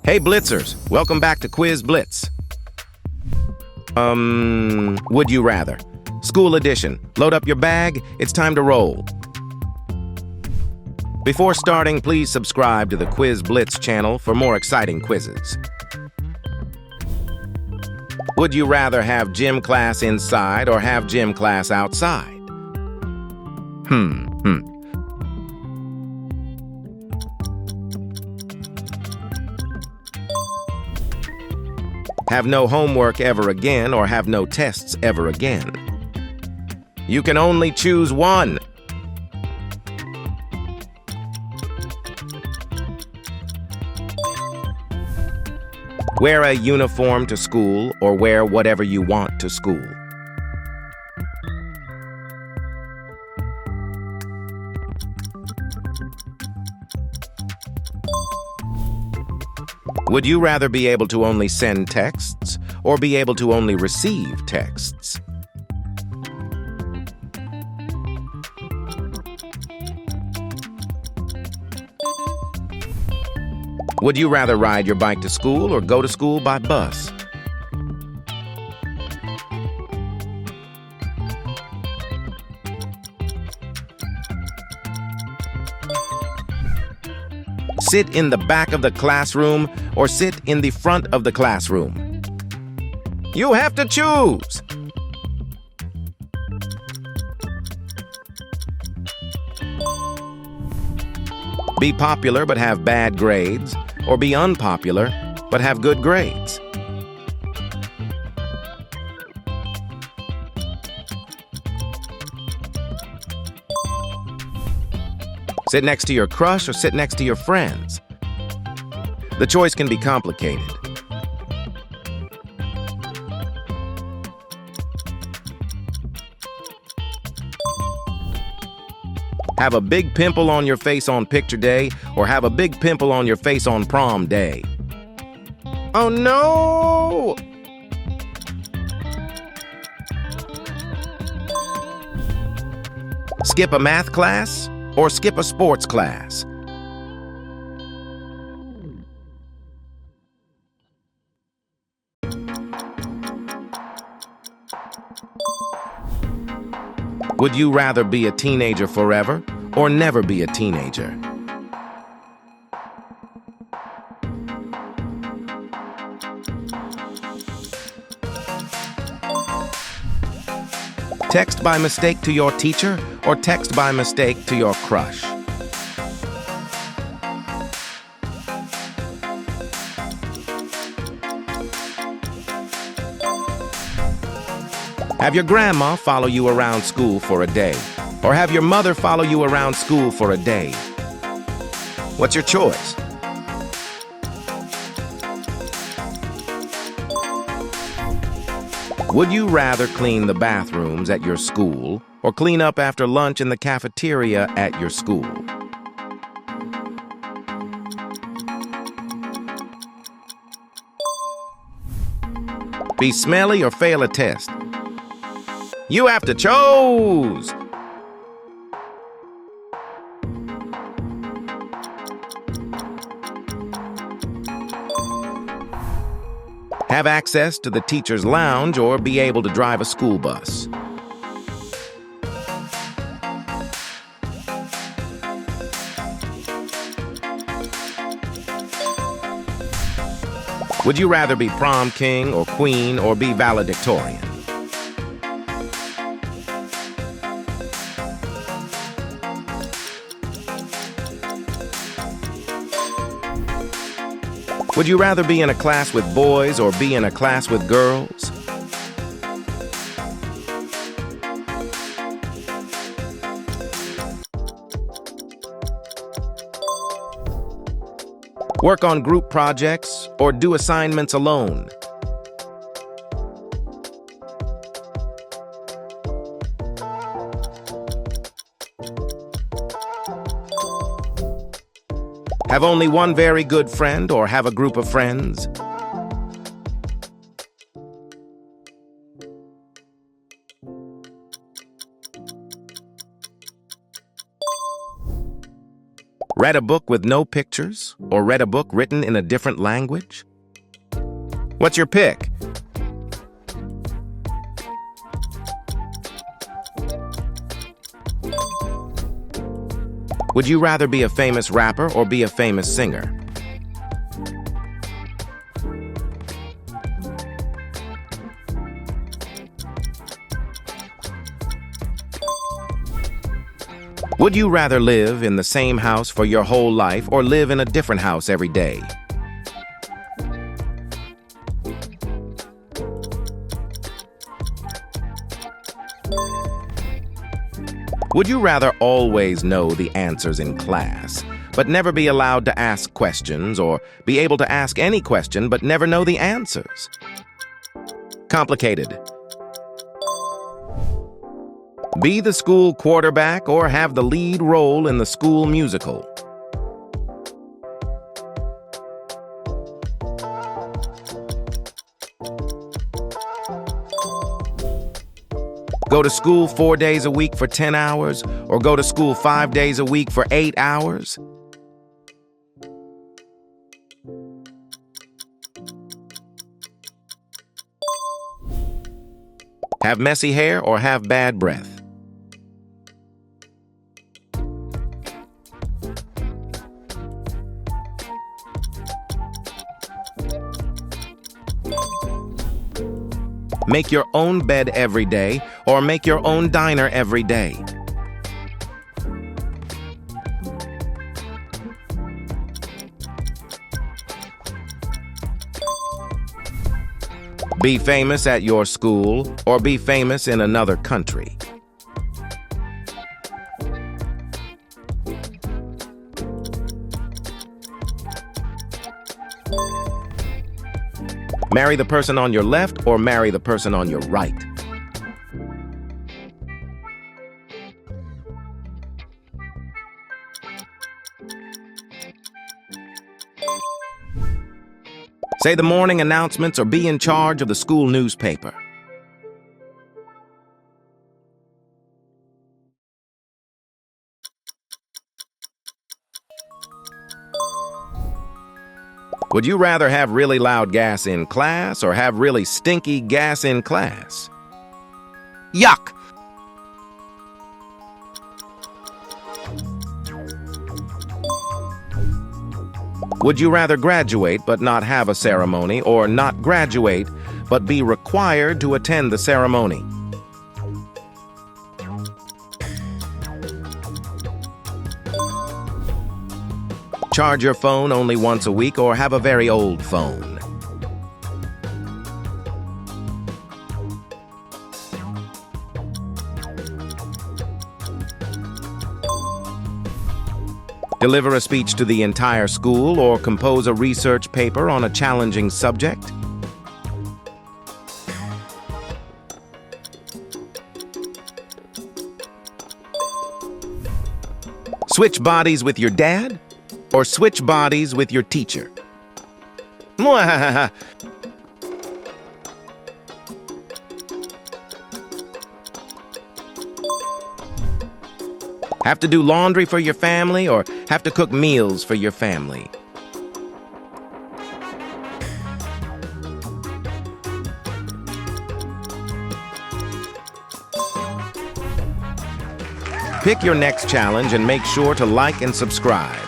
Hey Blitzers, welcome back to Quiz Blitz. Would you rather? School edition. Load up your bag, it's time to roll. Before starting, please subscribe to the Quiz Blitz channel for more exciting quizzes. Would you rather have gym class inside or have gym class outside? Have no homework ever again or have no tests ever again? You can only choose one. Wear a uniform to school or wear whatever you want to school. Would you rather be able to only send texts or be able to only receive texts? Would you rather ride your bike to school or go to school by bus? Sit in the back of the classroom or sit in the front of the classroom? You have to choose! Be popular but have bad grades, or be unpopular but have good grades? Sit next to your crush or sit next to your friends? The choice can be complicated. Have a big pimple on your face on picture day or have a big pimple on your face on prom day? Oh no! Skip a math class or skip a sports class? Would you rather be a teenager forever or never be a teenager? Text by mistake to your teacher or text by mistake to your crush? Have your grandma follow you around school for a day, or have your mother follow you around school for a day? What's your choice? Would you rather clean the bathrooms at your school or clean up after lunch in the cafeteria at your school? Be smelly or fail a test? You have to choose! Have access to the teacher's lounge or be able to drive a school bus? Would you rather be prom king or queen or be valedictorian? Would you rather be in a class with boys or be in a class with girls? Work on group projects or do assignments alone? Have only one very good friend or have a group of friends? Read a book with no pictures, or read a book written in a different language? What's your pick? Would you rather be a famous rapper or be a famous singer? Would you rather live in the same house for your whole life or live in a different house every day? Would you rather always know the answers in class, but never be allowed to ask questions, or be able to ask any question but never know the answers? Complicated. Be the school quarterback or have the lead role in the school musical? Go to school 4 days a week for 10 hours, or go to school 5 days a week for 8 hours? Have messy hair or have bad breath? Make your own bed every day or make your own diner every day? Be famous at your school or be famous in another country? Marry the person on your left or marry the person on your right? Say the morning announcements or be in charge of the school newspaper? Would you rather have really loud gas in class or have really stinky gas in class? Yuck! Would you rather graduate but not have a ceremony or not graduate but be required to attend the ceremony? Charge your phone only once a week or have a very old phone? Deliver a speech to the entire school or compose a research paper on a challenging subject? Switch bodies with your dad or switch bodies with your teacher? Mwahaha. Have to do laundry for your family or have to cook meals for your family? Pick your next challenge and make sure to like and subscribe.